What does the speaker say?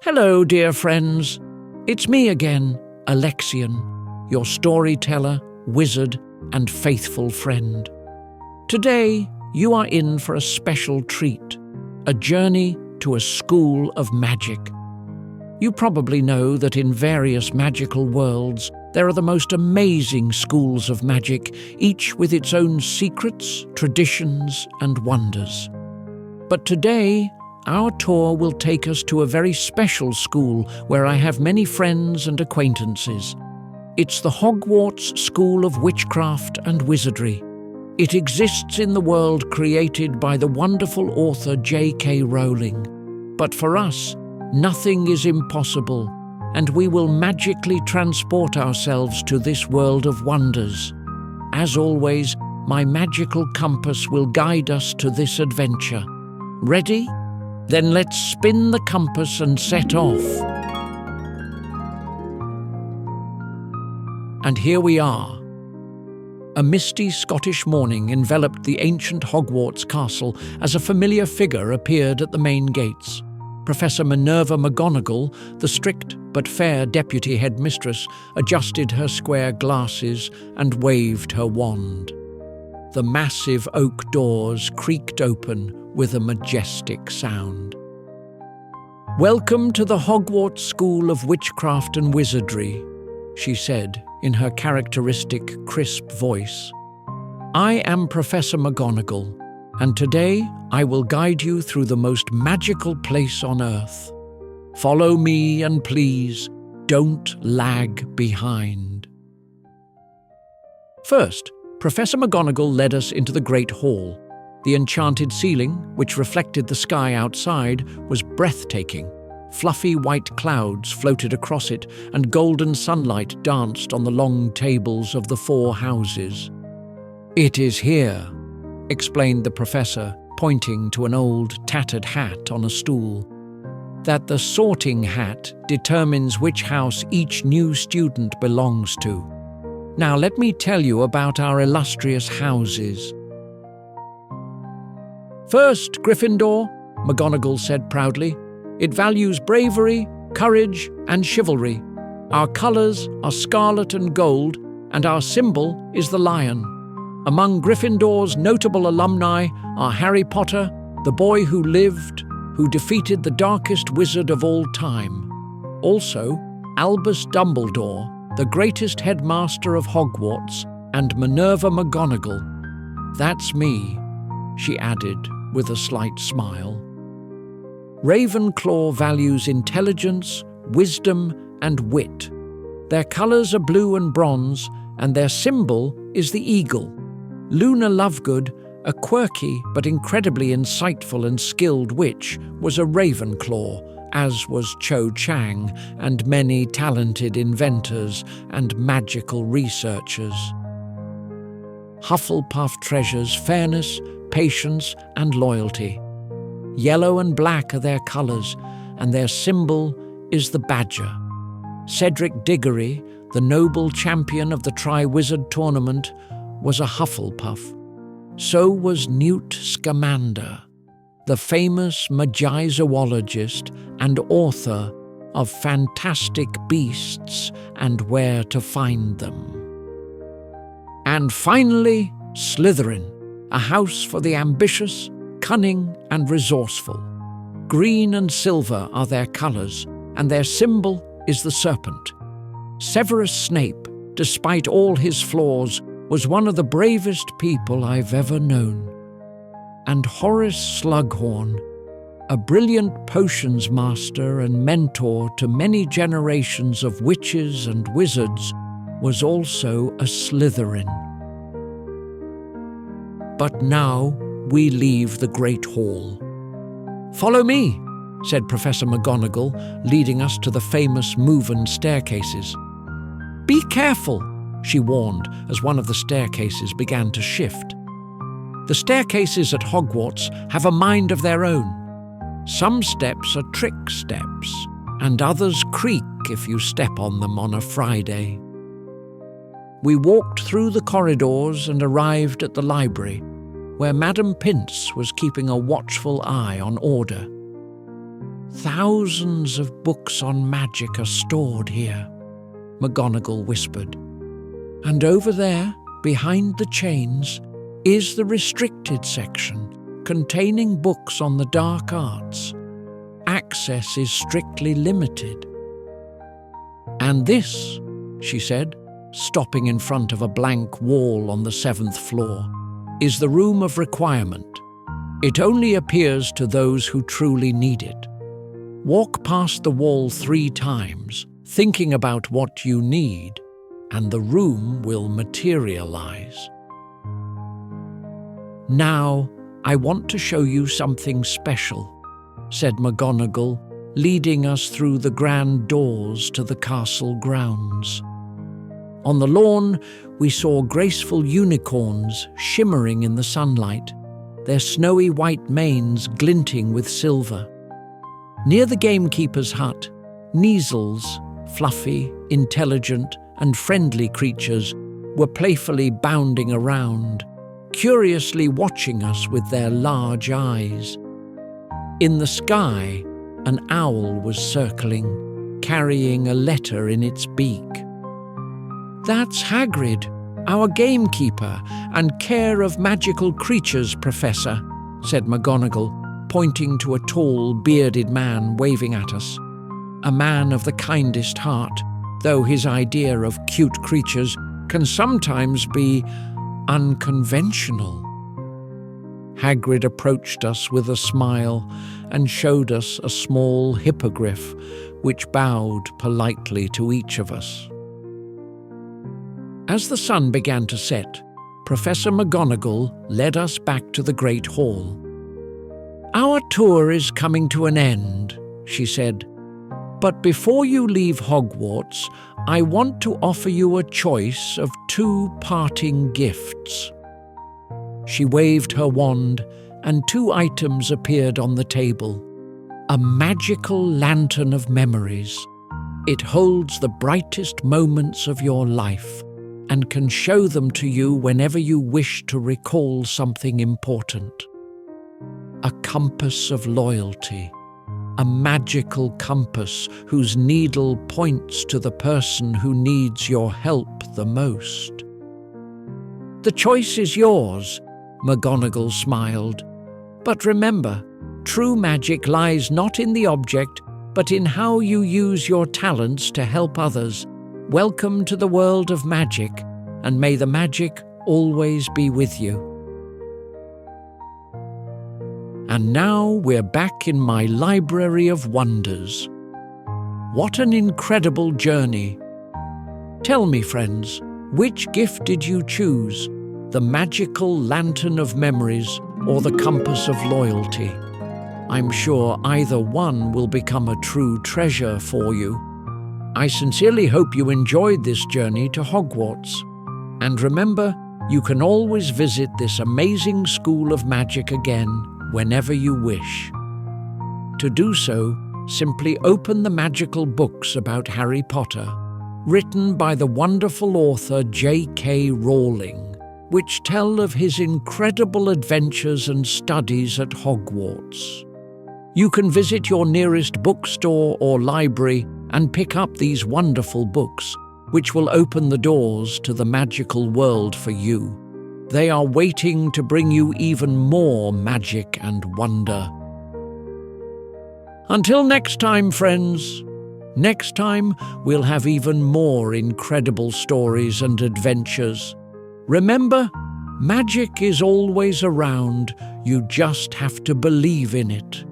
Hello, dear friends. It's me again, Alexian, your storyteller, wizard, and faithful friend. Today, you are in for a special treat, a journey to a school of magic. You probably know that in various magical worlds, there are the most amazing schools of magic, each with its own secrets, traditions, and wonders. But today, our tour will take us to a very special school where I have many friends and acquaintances. It's the Hogwarts School of Witchcraft and Wizardry. It exists in the world created by the wonderful author J.K. Rowling. But for us, nothing is impossible, and we will magically transport ourselves to this world of wonders. As always, my magical compass will guide us to this adventure. Ready? Then let's spin the compass and set off. And here we are. A misty Scottish morning enveloped the ancient Hogwarts castle as a familiar figure appeared at the main gates. Professor Minerva McGonagall, the strict but fair deputy headmistress, adjusted her square glasses and waved her wand. The massive oak doors creaked open with a majestic sound. "Welcome to the Hogwarts School of Witchcraft and Wizardry," she said in her characteristic crisp voice. "I am Professor McGonagall, and today I will guide you through the most magical place on earth. Follow me and please, don't lag behind." First, Professor McGonagall led us into the Great Hall. The enchanted ceiling, which reflected the sky outside, was breathtaking. Fluffy white clouds floated across it, and golden sunlight danced on the long tables of the 4 houses. "It is here," explained the professor, pointing to an old, tattered hat on a stool, "that the sorting hat determines which house each new student belongs to. Now let me tell you about our illustrious houses." "First, Gryffindor," McGonagall said proudly. "It values bravery, courage, and chivalry. Our colours are scarlet and gold, and our symbol is the lion. Among Gryffindor's notable alumni are Harry Potter, the boy who lived, who defeated the darkest wizard of all time. Also, Albus Dumbledore, the greatest headmaster of Hogwarts, and Minerva McGonagall. That's me," she added with a slight smile. "Ravenclaw values intelligence, wisdom, and wit. Their colours are blue and bronze, and their symbol is the eagle. Luna Lovegood, a quirky but incredibly insightful and skilled witch, was a Ravenclaw, as was Cho Chang and many talented inventors and magical researchers. Hufflepuff treasures fairness, patience, and loyalty. Yellow and black are their colours, and their symbol is the badger. Cedric Diggory, the noble champion of the Triwizard Tournament, was a Hufflepuff. So was Newt Scamander, the famous Magi-zoologist and author of Fantastic Beasts and Where to Find Them. And finally, Slytherin, a house for the ambitious, cunning, and resourceful. Green and silver are their colours, and their symbol is the serpent. Severus Snape, despite all his flaws, was one of the bravest people I've ever known. And Horace Slughorn, a brilliant potions master and mentor to many generations of witches and wizards, was also a Slytherin. But now we leave the Great Hall. "Follow me," said Professor McGonagall, leading us to the famous Moven staircases. "Be careful," she warned as one of the staircases began to shift. The staircases at Hogwarts have a mind of their own. Some steps are trick steps, and others creak if you step on them on a Friday. We walked through the corridors and arrived at the library, where Madame Pince was keeping a watchful eye on order. Thousands of books on magic are stored here, McGonagall whispered. And over there, behind the chains, is the restricted section, containing books on the dark arts. Access is strictly limited. And this, she said, stopping in front of a blank wall on the 7th floor, is the room of requirement. It only appears to those who truly need it. Walk past the wall 3 times, thinking about what you need, and the room will materialize. Now, I want to show you something special, said McGonagall, leading us through the grand doors to the castle grounds. On the lawn, we saw graceful unicorns shimmering in the sunlight, their snowy white manes glinting with silver. Near the gamekeeper's hut, Kneazles, fluffy, intelligent, and friendly creatures, were playfully bounding around, curiously watching us with their large eyes. In the sky, an owl was circling, carrying a letter in its beak. "That's Hagrid, our gamekeeper and care of magical creatures, Professor," said McGonagall, pointing to a tall, bearded man waving at us. A man of the kindest heart, though his idea of cute creatures can sometimes be unconventional. Hagrid approached us with a smile and showed us a small hippogriff which bowed politely to each of us. As the sun began to set, Professor McGonagall led us back to the Great Hall. "Our tour is coming to an end," she said. "But before you leave Hogwarts, I want to offer you a choice of 2 parting gifts." She waved her wand, and 2 items appeared on the table. A magical lantern of memories. It holds the brightest moments of your life and can show them to you whenever you wish to recall something important. A compass of loyalty. A magical compass whose needle points to the person who needs your help the most. "The choice is yours," McGonagall smiled. "But remember, true magic lies not in the object, but in how you use your talents to help others. Welcome to the world of magic, and may the magic always be with you." And now we're back in my library of wonders. What an incredible journey. Tell me, friends, which gift did you choose? The magical lantern of memories or the compass of loyalty? I'm sure either one will become a true treasure for you. I sincerely hope you enjoyed this journey to Hogwarts. And remember, you can always visit this amazing school of magic again whenever you wish. To do so, simply open the magical books about Harry Potter, written by the wonderful author J.K. Rowling, which tell of his incredible adventures and studies at Hogwarts. You can visit your nearest bookstore or library and pick up these wonderful books, which will open the doors to the magical world for you. They are waiting to bring you even more magic and wonder. Until next time, friends. Next time, we'll have even more incredible stories and adventures. Remember, magic is always around. You just have to believe in it.